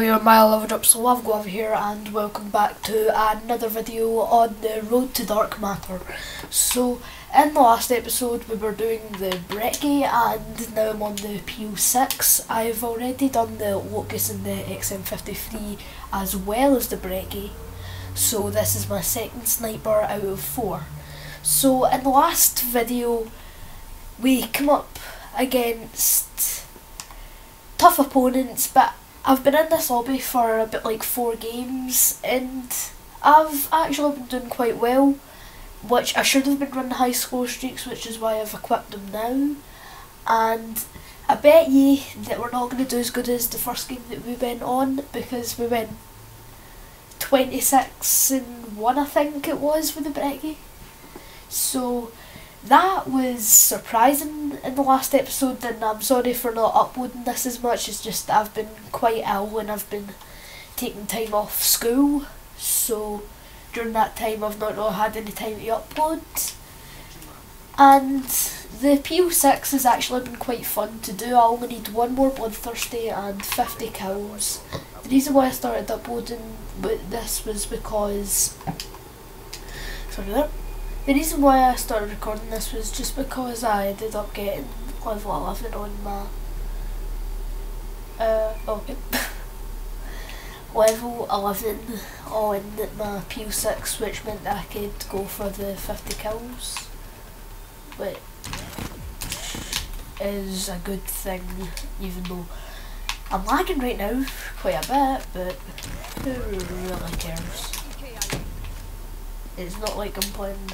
yo, my leveled up so I've got over here and welcome back to another video on the road to dark matter. So in the last episode we were doing the brecci and now I'm on the P-06. I've already done the Locust and the XM53 as well as the brecci, so this is my second sniper out of 4. So in the last video we come up against tough opponents, but I've been in this lobby for a bit like 4 games and I've actually been doing quite well, which I should have been running high score streaks, which is why I've equipped them now. And I bet ye that we're not going to do as good as the first game that we went on, because we went 26-1 I think it was with the brecci. So that was surprising in the last episode, and I'm sorry for not uploading this as much. It's just I've been quite ill and I've been taking time off school, so during that time I've not really had any time to upload. And the P-06 has actually been quite fun to do. I only need 1 more bloodthirsty and 50 kills. The reason why I started uploading this was because the reason why I started recording this was just because I ended up getting level 11 on my level 11 on my P-06, which meant that I could go for the 50 kills, which is a good thing, even though I'm lagging right now quite a bit, but who really cares? It's not like I'm playing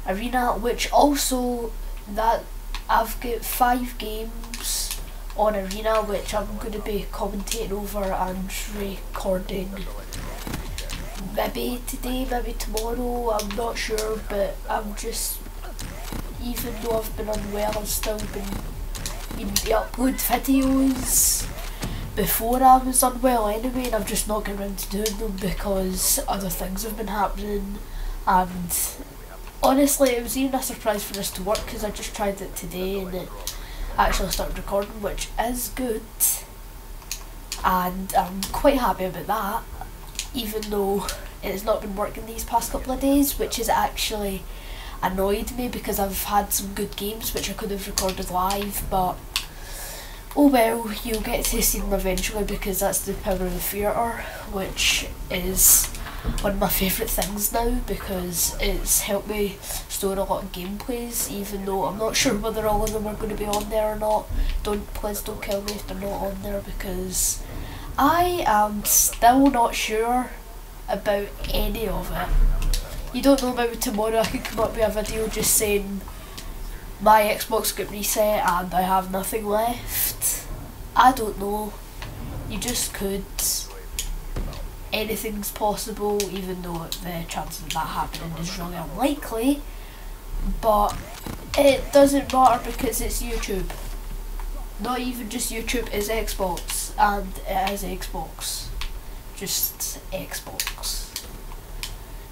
Arena, which also that I've got 5 games on Arena which I'm going to be commentating over and recording. Maybe today, maybe tomorrow, I'm not sure, but I'm just, even though I've been unwell, I've still been needing to upload videos before I was unwell anyway, and I've just not got around to doing them because other things have been happening. And honestly, it was even a surprise for this to work because I just tried it today and it actually started recording, which is good, and I'm quite happy about that, even though it's not been working these past couple of days, which has actually annoyed me because I've had some good games which I could have recorded live. But oh well, you'll get to see them eventually because that's the power of the theatre, which is one of my favourite things now because it's helped me store a lot of gameplays, even though I'm not sure whether all of them are going to be on there or not. Please don't kill me if they're not on there, because I am still not sure about any of it. You don't know, maybe tomorrow I could come up with a video just saying my Xbox got reset and I have nothing left. I don't know, you just could. Anything's possible, even though the chances of that happening is really unlikely, but it doesn't matter because it's YouTube. Not even just YouTube, it's Xbox, and it is Xbox. Just Xbox.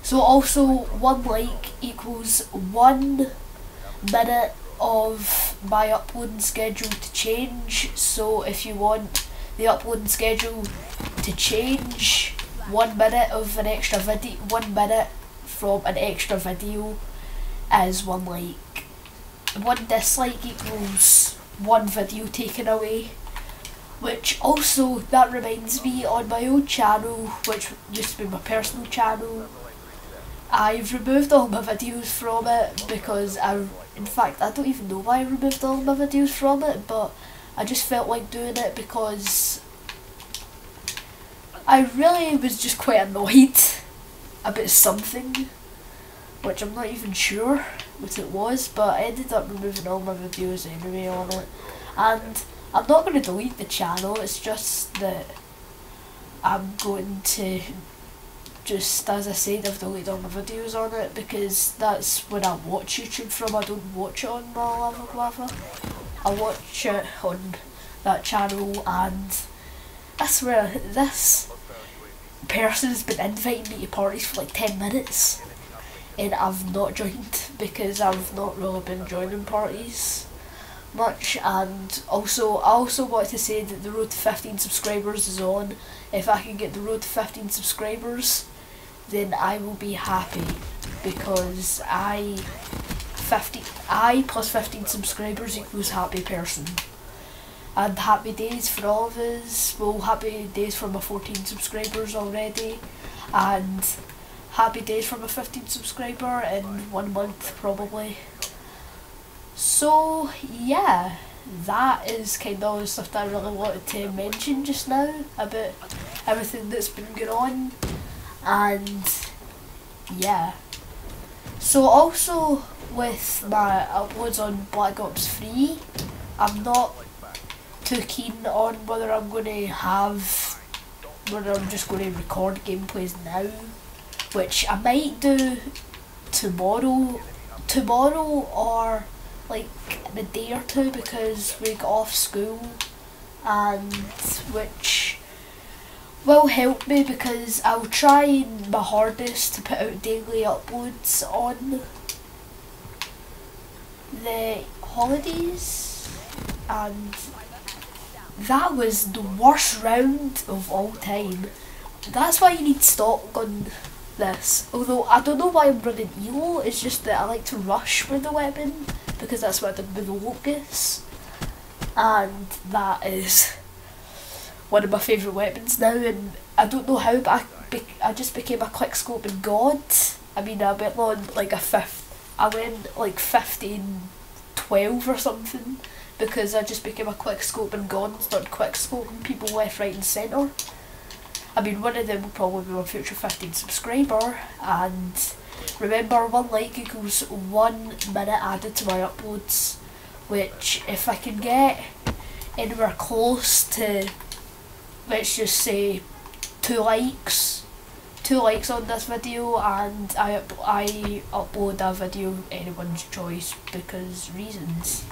So also, 1 like equals 1 minute of my uploading schedule to change. So if you want the uploading schedule to change, 1 minute of an extra video, 1 minute from an extra video is 1 like. 1 dislike equals 1 video taken away. Which also, that reminds me, on my old channel, which used to be my personal channel, I've removed all my videos from it because in fact I don't even know why I removed all my videos from it, but I just felt like doing it because I really was just quite annoyed about something, which I'm not even sure what it was, but I ended up removing all my videos anyway on it. And I'm not going to delete the channel, it's just that I'm going to just, as I said, I've deleted all my videos on it because that's when I watch YouTube from. I don't watch it on my lava. I watch it on that channel, and I swear this person's been inviting me to parties for like 10 minutes and I've not joined because I've not really been joining parties. much. And also, I also want to say that the road to 15 subscribers is on. If I can get the road to 15 subscribers, then I will be happy, because I plus 15 subscribers equals happy person. And happy days for all of us. Well, happy days for my 14 subscribers already, and happy days for my 15 subscriber in 1 month probably. So yeah, that is kind of all the stuff that I really wanted to mention just now about everything that's been going on. And yeah, so also with my uploads on Black Ops 3, I'm not too keen on whether I'm just going to record gameplays now, which I might do tomorrow or like in a day or two, because we got off school, and which will help me, because I'll try my hardest to put out daily uploads on the holidays. And that was the worst round of all time. That's why you need stock on this. Although I don't know why I'm running ELO, it's just that I like to rush with the weapon, because that's what I did with the Locust. And that is one of my favourite weapons now, and I don't know how, but I just became a quickscoping god. I mean, I went on like I went like 15-12 or something, because I just became a quickscoping god and started quickscoping people left, right and centre. I mean, one of them will probably be my future 15 subscriber, and remember, 1 like equals 1 minute added to my uploads, which if I can get anywhere close to, let's just say 2 likes on this video, and I upload a video anyone's choice, because reasons.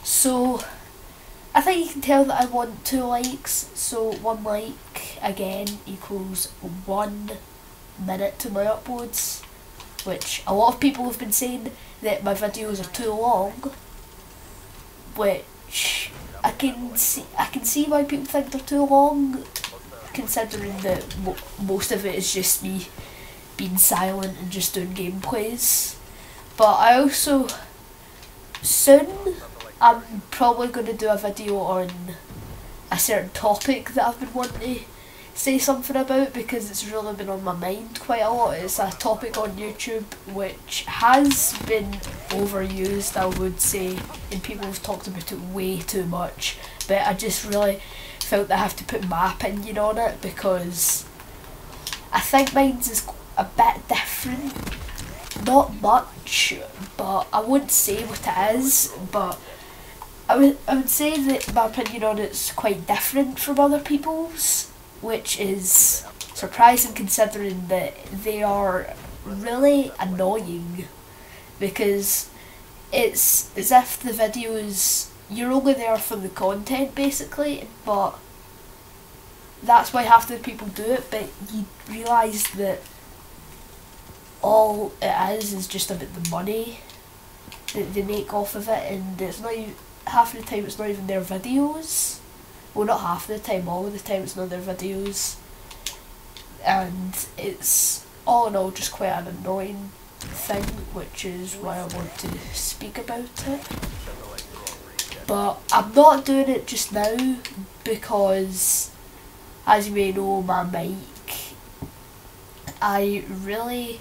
So I think you can tell that I want 2 likes, so 1 like again equals 1 minute to my uploads, which a lot of people have been saying that my videos are too long, which I can see why people think they're too long, considering that most of it is just me being silent and just doing gameplays. But I also, soon, I'm probably going to do a video on a certain topic that I've been wanting to say something about, because it's really been on my mind quite a lot. It's a topic on YouTube which has been overused, I would say, and people have talked about it way too much, but I just really felt that I have to put my opinion on it, because I think mine's is a bit different. Not much, but I wouldn't say what it is, but I would say that my opinion on it's quite different from other people's, which is surprising considering that they are really annoying, because it's as if the videos, you're only there for the content basically, but that's why half the people do it, but you realise that all it is just about the money that they make off of it, and it's not even, half the time it's not even their videos. Well, not half the time, all the time it's not their videos, and it's all in all just quite an annoying thing, which is why I want to speak about it. But I'm not doing it just now because, as you may know, my mic, I really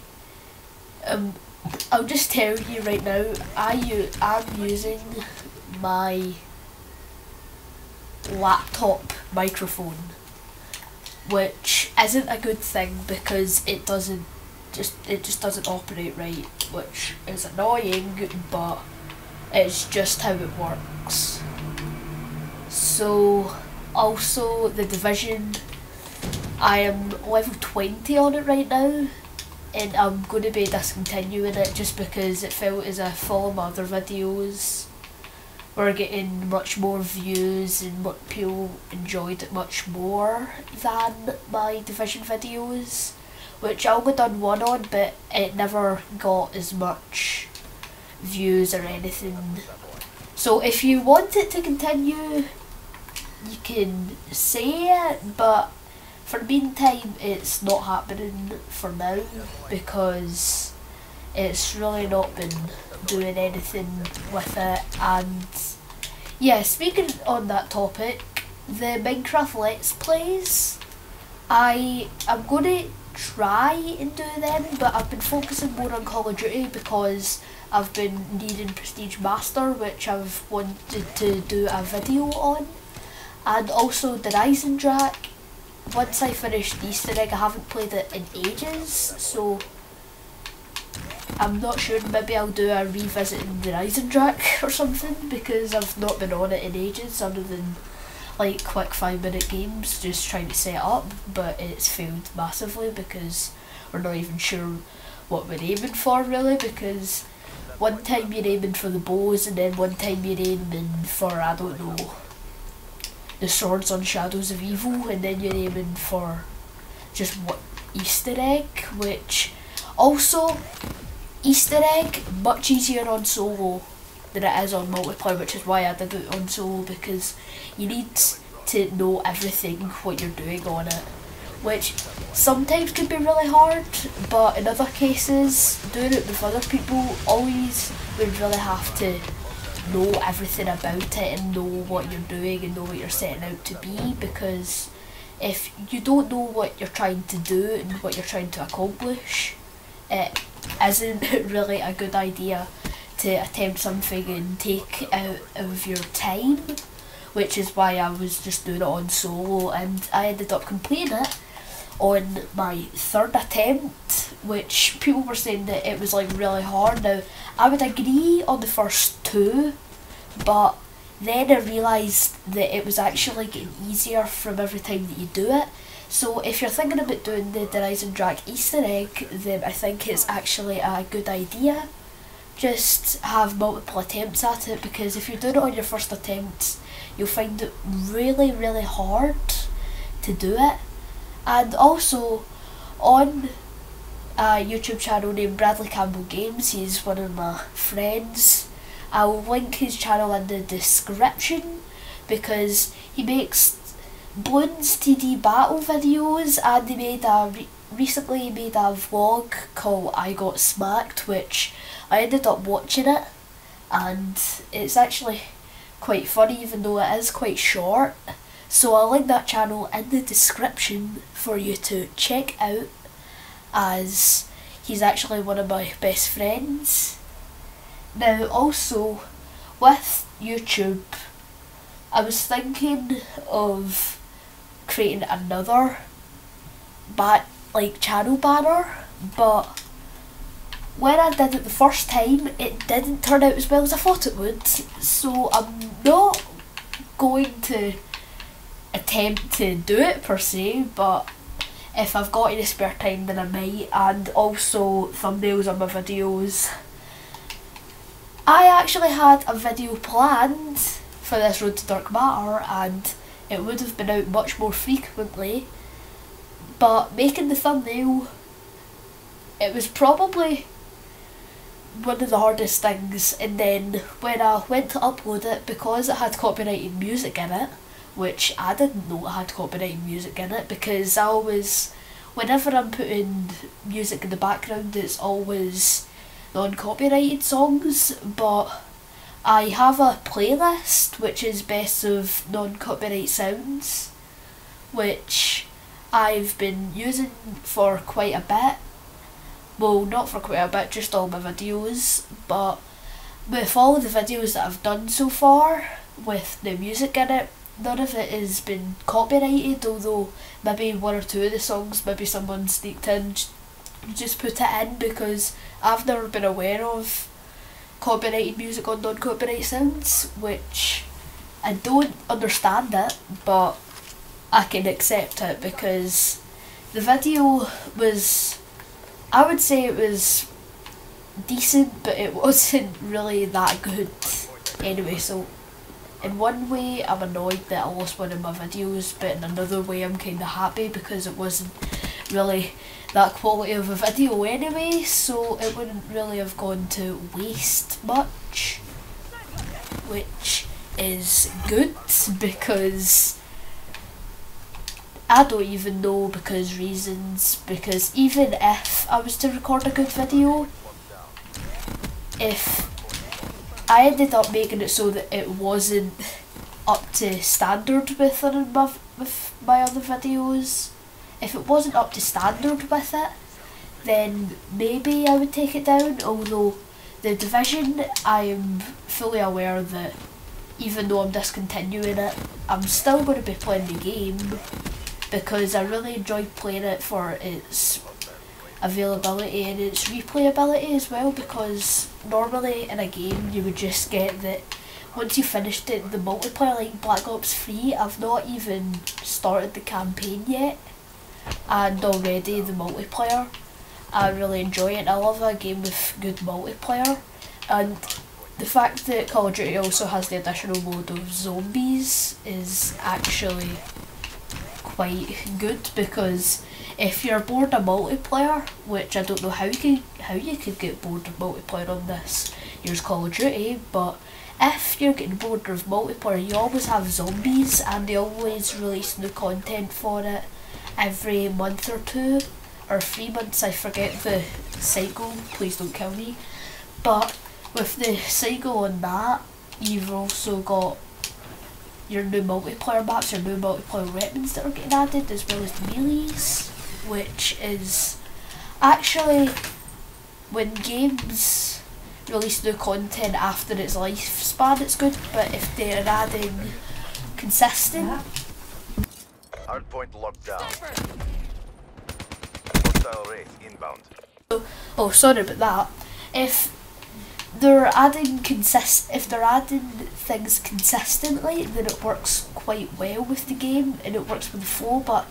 I'll just tell you right now, I'm using my laptop microphone, which isn't a good thing because it just doesn't operate right, which is annoying, but it's just how it works. So also the Division, I am level 20 on it right now, and I'm going to be discontinuing it just because it felt as if all my other videos were getting much more views and people enjoyed it much more than my Division videos, which I only done one on, but it never got as much views or anything So if you want it to continue, you can say it, but for the meantime it's not happening for now because it's really not been doing anything with it. And yeah, speaking on that topic, the Minecraft Let's Plays, I am going to try and do them, but I've been focusing more on Call of Duty because I've been needing Prestige Master, which I've wanted to do a video on, and also the Rising Drac. Once I finish the Easter egg, I haven't played it in ages, so I'm not sure, maybe I'll do a revisiting the Rising Drac or something, because I've not been on it in ages other than like quick 5-minute games just trying to set it up, but it's failed massively because we're not even sure what we're aiming for really, because one time you're aiming for the bows and then one time you're aiming for, I don't know, the swords on Shadows of Evil, and then you're aiming for just what Easter egg, which also Easter egg much easier on solo than it is on multiplayer, which is why I did it on solo, because you need to know everything what you're doing on it, which sometimes can be really hard, but in other cases doing it with other people always would really have to know everything about it and know what you're doing and know what you're setting out to be, because if you don't know what you're trying to do and what you're trying to accomplish, it isn't really a good idea to attempt something and take out of your time, which is why I was just doing it on solo, and I ended up completing it on my third attempt, which people were saying that it was like really hard. Now I would agree on the first two, but then I realised that it was actually getting easier from every time that you do it. So if you're thinking about doing the Rising Drac Easter egg, then I think it's actually a good idea. Just have multiple attempts at it, because if you're doing it on your first attempt, you'll find it really, really hard to do it. And also, on a YouTube channel named Bradley Campbell Games, he's one of my friends. I'll link his channel in the description, because he makes Bloons TD battle videos, and he made recently he made a vlog called I Got Smacked, which I ended up watching it, and it's actually quite funny even though it is quite short. So I'll link that channel in the description for you to check out, as he's actually one of my best friends. Now also, with YouTube, I was thinking of creating another channel banner, but when I did it the first time, it didn't turn out as well as I thought it would, so I'm not going to attempt to do it per se, but if I've got any spare time then I might. And also thumbnails on my videos. I actually had a video planned for this Road to Dark Matter, and it would have been out much more frequently, but making the thumbnail, it was probably one of the hardest things. And then when I went to upload it, because it had copyrighted music in it, which I didn't know it had copyrighted music in it, because I always, whenever I'm putting music in the background, it's always non-copyrighted songs, but I have a playlist which is best of non-copyright sounds, which I've been using for quite a bit. Well, not for quite a bit, just all my videos, but with all the videos that I've done so far with the music in it, none of it has been copyrighted, although maybe one or two of the songs, maybe someone sneaked in, just put it in, because I've never been aware of copyrighted music on non-copyright sounds, which I don't understand it, but I can accept it, because the video was, I would say it was decent, but it wasn't really that good anyway. So in one way I'm annoyed that I lost one of my videos, but in another way I'm kind of happy because it wasn't really that quality of a video anyway, so it wouldn't really have gone to waste much. which is good because I don't even know because even if I was to record a good video, if I ended up making it so that it wasn't up to standard with my other videos, if it wasn't up to standard with it, then maybe I would take it down. Although the Division, I am fully aware that even though I'm discontinuing it, I'm still going to be playing the game because I really enjoyed playing it for its availability and its replayability as well, because normally in a game you would just get that once you finished it, the multiplayer, like Black Ops 3, I've not even started the campaign yet, and already the multiplayer, I really enjoy it. I love a game with good multiplayer, and the fact that Call of Duty also has the additional mode of zombies is actually quite good, because if you're bored of multiplayer, which I don't know how you could get bored of multiplayer on this year's Call of Duty, but if you're getting bored of multiplayer, you always have zombies, and they always release new content for it every month or 2 or 3 months. I forget the cycle, please don't kill me. But with the cycle on that, you've also got your new multiplayer maps, your new multiplayer weapons that are getting added, as well as the melees, which is actually, when games release new content after its lifespan, it's good, but if they're adding consistent... Hardpoint locked down. Hostile race inbound. Oh, sorry about that. If they're adding things consistently, then it works quite well with the game and it works with the flow. But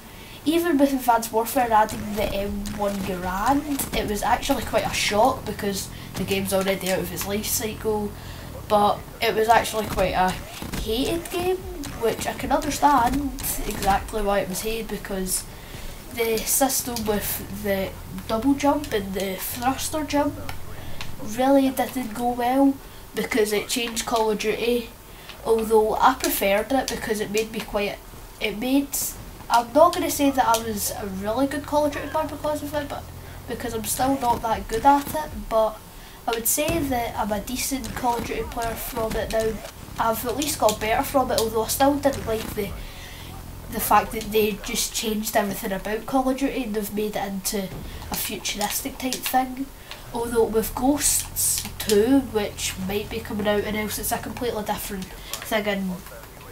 even with Advanced Warfare adding the M1 Garand, it was actually quite a shock because the game's already out of its life cycle, but it was actually quite a hated game, which I can understand exactly why it was hated, because the system with the double jump and the thruster jump really didn't go well, because it changed Call of Duty. Although I preferred it because it made me I'm not going to say that I was a really good Call of Duty player because of it, but because I'm still not that good at it, but I would say that I'm a decent Call of Duty player from it now. I've at least got better from it, although I still didn't like the fact that they just changed everything about Call of Duty and they've made it into a futuristic type thing. Although with Ghosts 2, which might be coming out, and else it's a completely different thing in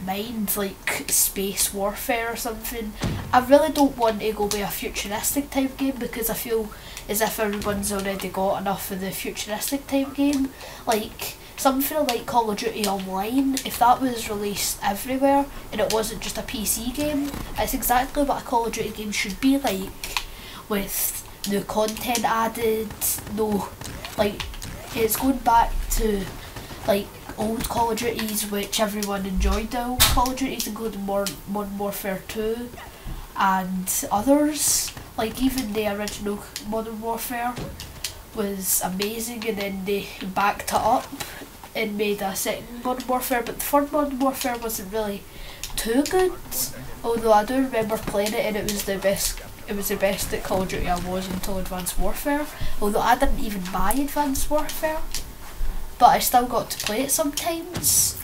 mind, like space warfare or something, I really don't want to go with a futuristic type game, because I feel as if everyone's already got enough of the futuristic type game. Like something like Call of Duty Online, if that was released everywhere and it wasn't just a PC game, it's exactly what a Call of Duty game should be like, with new content added. No, like, it's going back to like old Call of Duties which everyone enjoyed now, Call of Duties including Modern Warfare 2 and others. Like even the original Modern Warfare was amazing, and then they backed it up and made a second Modern Warfare, but the third Modern Warfare wasn't really too good, although I do remember playing it and it was the best that Call of Duty I was until Advanced Warfare, although I didn't even buy Advanced Warfare, but I still got to play it sometimes,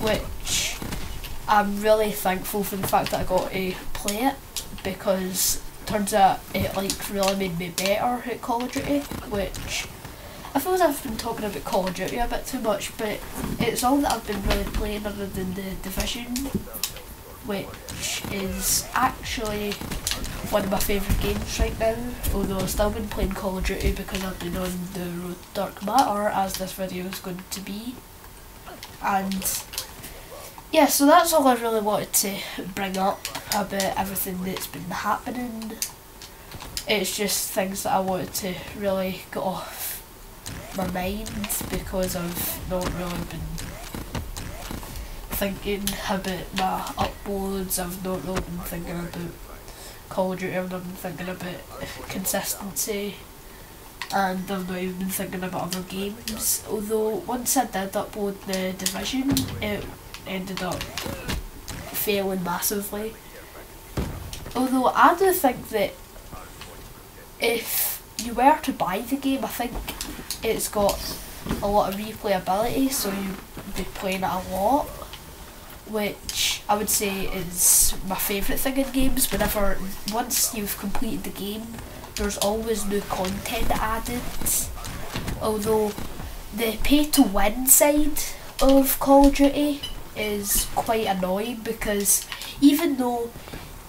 which I'm really thankful for the fact that I got to play it, because turns out it like really made me better at Call of Duty, which I feel as I've been talking about Call of Duty a bit too much, but it's all that I've been really playing other than the Division, which is actually one of my favourite games right now, although I've still been playing Call of Duty because I've been on the road to Dark Matter, as this video is going to be. And yeah, so that's all I really wanted to bring up about everything that's been happening. It's just things that I wanted to really get off my mind, because I've not really been thinking about my uploads, I've not really been thinking about Call of Duty, I've not been thinking about consistency, and I've not even been thinking about other games. Although once I did upload the Division, it ended up failing massively. Although I do think that if you were to buy the game, I think it's got a lot of replayability, so you'd be playing it a lot, which I would say is my favourite thing in games. Once you've completed the game, there's always new content added. Although the pay to win side of Call of Duty is quite annoying, because even though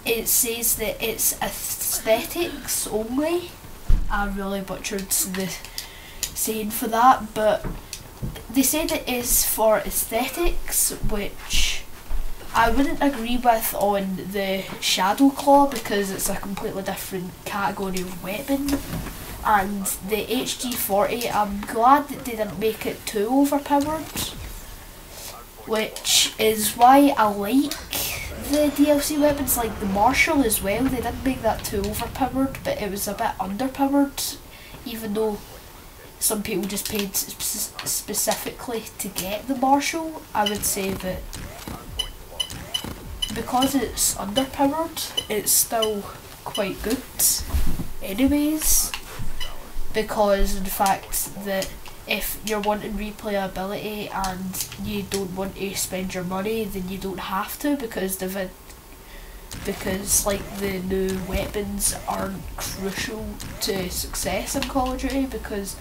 it says that it's aesthetics only, I really butchered the saying for that, but they said it is for aesthetics, which I wouldn't agree with on the Shadow Claw, because it's a completely different category of weapon. And the HG40, I'm glad that they didn't make it too overpowered, which is why I like the DLC weapons, like the Marshall as well. They didn't make that too overpowered, but it was a bit underpowered, even though some people just paid specifically to get the Marshall. I would say that because it's underpowered, it's still quite good anyways, because in fact that if you're wanting replayability and you don't want to spend your money, then you don't have to, because the new weapons aren't crucial to success in Call of Duty, because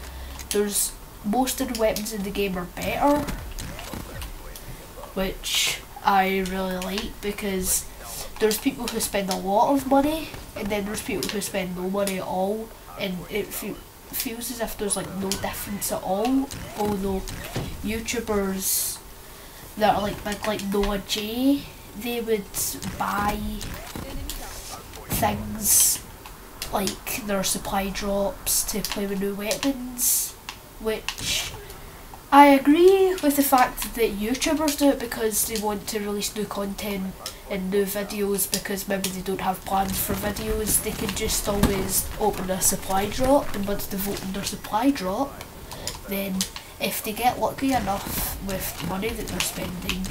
most of the weapons in the game are better, which I really like, because there's people who spend a lot of money and then there's people who spend no money at all, and it feels as if there's like no difference at all. Although YouTubers that are like big, like Noah J, they would buy things like their supply drops to play with new weapons, which I agree with the fact that YouTubers do it because they want to release new content and new videos, because maybe they don't have plans for videos. They can just always open a supply drop, and once they've opened their supply drop, then if they get lucky enough with the money that they're spending,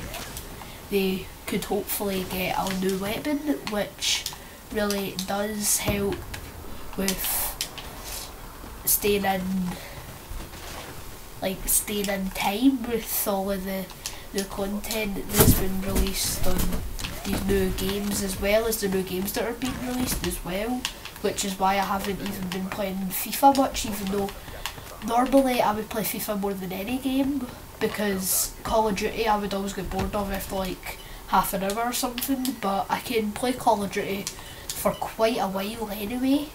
they could hopefully get a new weapon, which really does help with staying in time with all of the new content that's been released on these new games, as well as the new games that are being released as well, which is why I haven't even been playing FIFA much, even though normally I would play FIFA more than any game, because Call of Duty I would always get bored of after like half an hour or something, but I can play Call of Duty for quite a while anyway,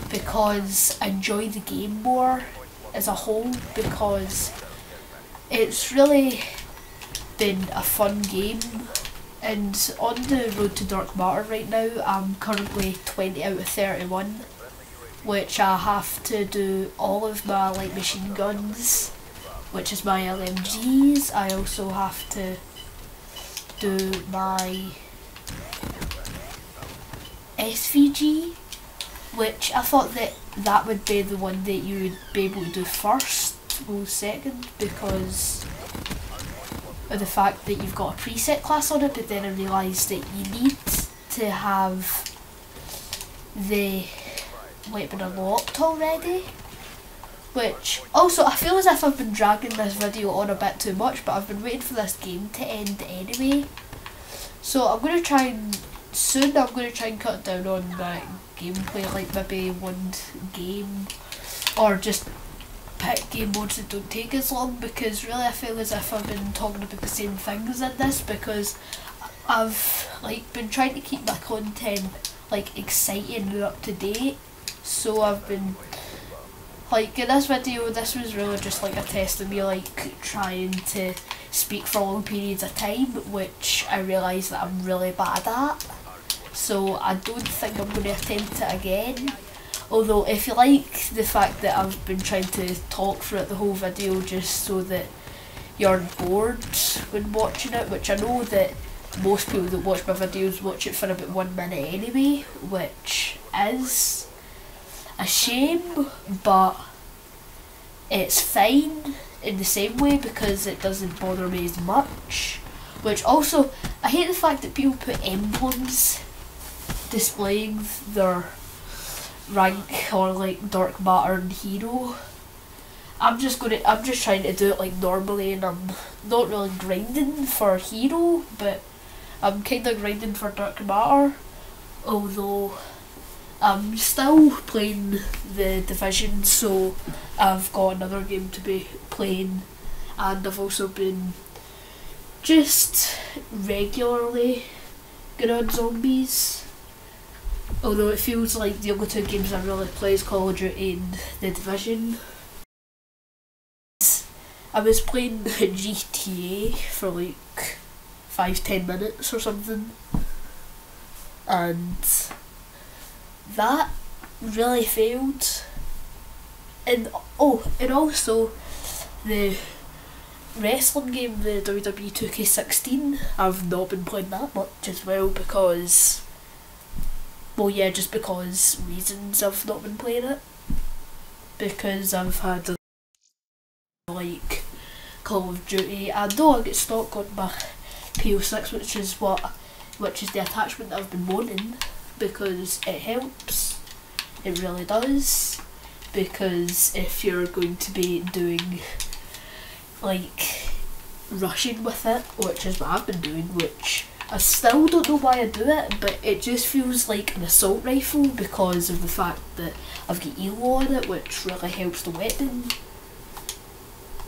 because I enjoy the game more as a whole, because it's really been a fun game. And on the road to Dark Matter right now, I'm currently 20 out of 31, which I have to do all of my light machine guns, which is my LMGs. I also have to do my SVG, which I thought that would be the one that you would be able to do first, well second, because of the fact that you've got a preset class on it, but then I realised that you need to have the weapon unlocked already, which also I feel as if I've been dragging this video on a bit too much, but I've been waiting for this game to end anyway, so I'm going to try and cut down on my gameplay, like maybe one game, or just pick game modes that don't take as long, because really I feel as if I've been talking about the same things in this, because I've like been trying to keep my content like exciting and up to date. So I've been like, in this video, this was really just like a test of me like trying to speak for long periods of time, which I realise that I'm really bad at, so I don't think I'm going to attempt it again. Although if you like the fact that I've been trying to talk throughout the whole video just so that you're bored when watching it, which I know that most people that watch my videos watch it for about 1 minute anyway, which is a shame, but it's fine in the same way because it doesn't bother me as much. Which also, I hate the fact that people put emblems displaying their rank or like dark matter and hero. I'm just trying to do it like normally, and I'm not really grinding for hero, but I'm kinda grinding for dark matter. Although I'm still playing the Division, so I've got another game to be playing, and I've also been just regularly good on zombies. Although it feels like the only two games I really play is Call of Duty and the Division. I was playing GTA for like 5-10 minutes or something, and that really failed. And also the wrestling game, the WWE 2K16, I've not been playing that much as well because, well yeah, just because reasons I've not been playing it. Because I've had like Call of Duty. I know I get stock on my P-06, which is the attachment that I've been wanting, because it helps. It really does. Because if you're going to be doing like rushing with it, which is what I've been doing, which I still don't know why I do it, but it just feels like an assault rifle because of the fact that I've got ELO on it, which really helps the weapon,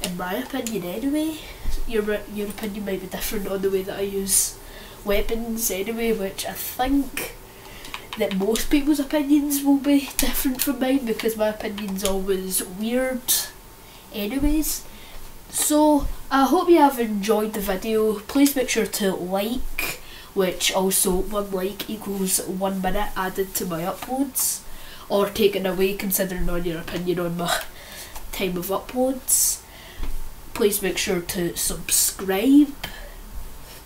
in my opinion anyway. Your opinion might be different on the way that I use weapons anyway, which I think that most people's opinions will be different from mine because my opinion's always weird anyways. So I hope you have enjoyed the video. Please make sure to like, which also 1 like equals 1 minute added to my uploads, or taken away considering on your opinion on my time of uploads. Please make sure to subscribe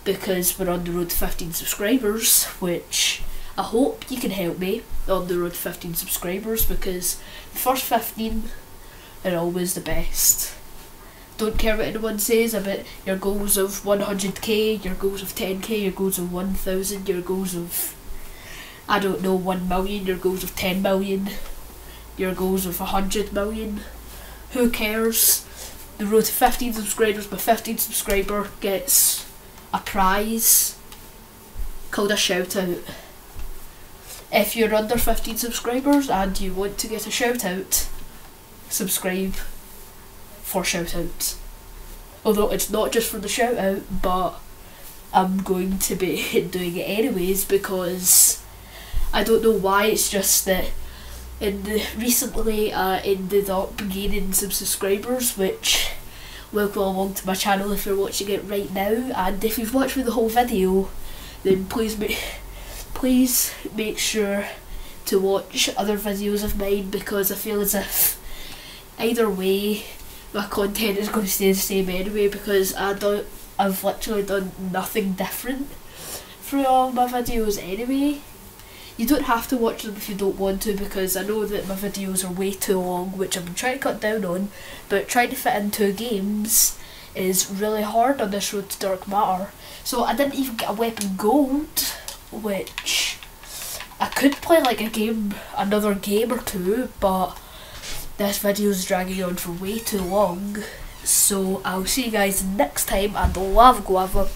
because we're on the road to 15 subscribers, which I hope you can help me on the road to 15 subscribers because the first 15 are always the best. Don't care what anyone says about your goals of 100k, your goals of 10k, your goals of 1000, your goals of, I don't know, 1 million, your goals of 10 million, your goals of 100 million. Who cares? The road to 15 subscribers, my 15th subscriber gets a prize called a shout out. If you're under 15 subscribers and you want to get a shout out, subscribe for shout outs. Although it's not just for the shout out, but I'm going to be doing it anyways because I don't know why, it's just that recently I ended up gaining some subscribers, which welcome along to my channel if you're watching it right now, and if you've watched through the whole video then please make sure to watch other videos of mine because I feel as if either way my content is going to stay the same anyway because I've literally done nothing different through all my videos anyway. You don't have to watch them if you don't want to because I know that my videos are way too long, which I've been trying to cut down on, but trying to fit in 2 games is really hard on this road to dark matter. So I didn't even get a weapon gold, which I could play like another game or 2, but this video is dragging on for way too long. So I'll see you guys next time, and love guava.